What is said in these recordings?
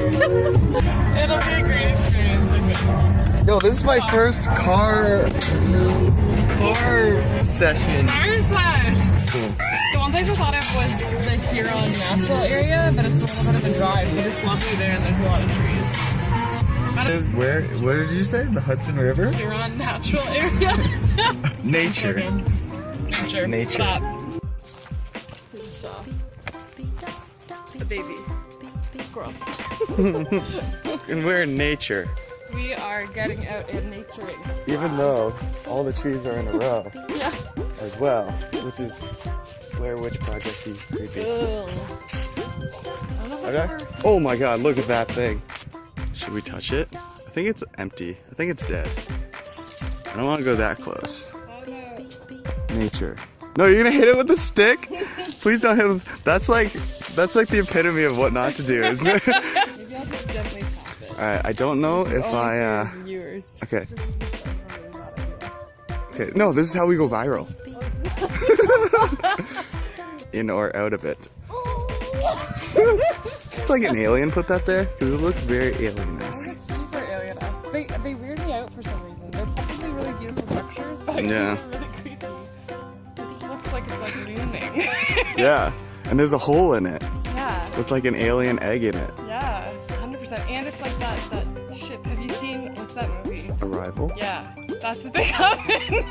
It'll be a great experience, I think. Yo, this is my first car session. Car sesh! The one place I thought of was the Huron Natural area, but it's a little bit of a drive, but it's lovely there and there's a lot of trees. Where did you say? The Hudson River? Huron Natural area. Nature. Nature. Nature. Stop. There's the baby squirrel. And we're in nature. We are getting out in nature. Even though all the trees are in a row Yeah. as well, which is Blair Witch Project-y creepy. Ugh. I don't know if I've Okay. ever- Oh my god, look at that thing. Should we touch it? I think it's empty. I think it's dead. I don't want to go that close. Oh no. Nature. No, you're gonna hit it with a stick? Please don't hit it. That's like the epitome of what not to do, isn't it? Maybe I'll just gently tap it. Alright, I don't know if Only I for viewers. okay. Okay, no, this is how we go viral. In or out of it. It's like an alien put that there because it looks very alien-esque. It's super alien-esque. They weird me out for some reason. They're probably really beautiful structures, but Yeah. they're really creepy. It just looks like it's like looming. Yeah, and there's a hole in it Yeah, with like an alien egg in it. yeah, 100%. And it's like that ship. Have you seen, what's that movie? Arrival. Yeah, that's what they have in.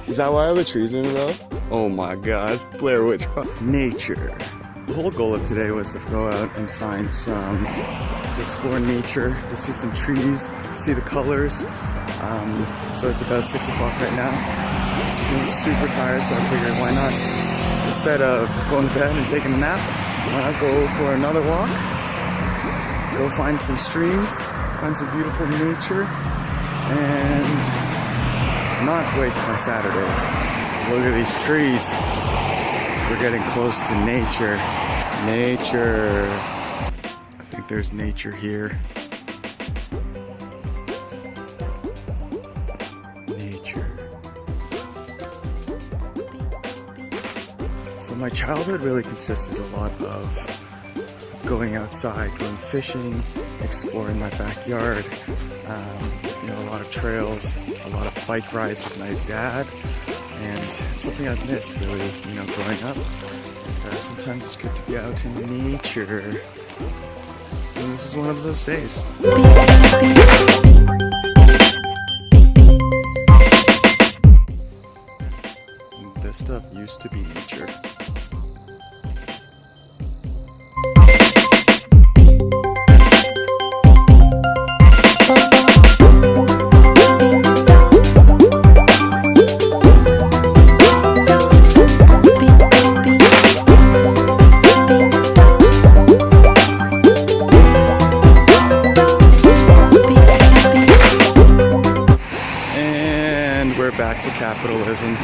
Is that why all the trees are in a row? Oh my god, Blair Witch Nature. The whole goal of today was to go out and find to explore nature, to see some trees, to see the colors. So it's about 6 o'clock right now. I'm just feeling super tired, so I figured why not, instead of going to bed and taking a nap, why not go for another walk, go find some streams, find some beautiful nature, and not waste my Saturday. Look at these trees. We're getting close to nature. Nature. I think there's nature here. Nature. So my childhood really consisted a lot of going outside, going fishing, exploring my backyard. A lot of trails, a lot of bike rides with my dad, and it's something I've missed really, growing up. And sometimes it's good to be out in nature, and this is one of those days. This stuff used to be nature. We're back to capitalism.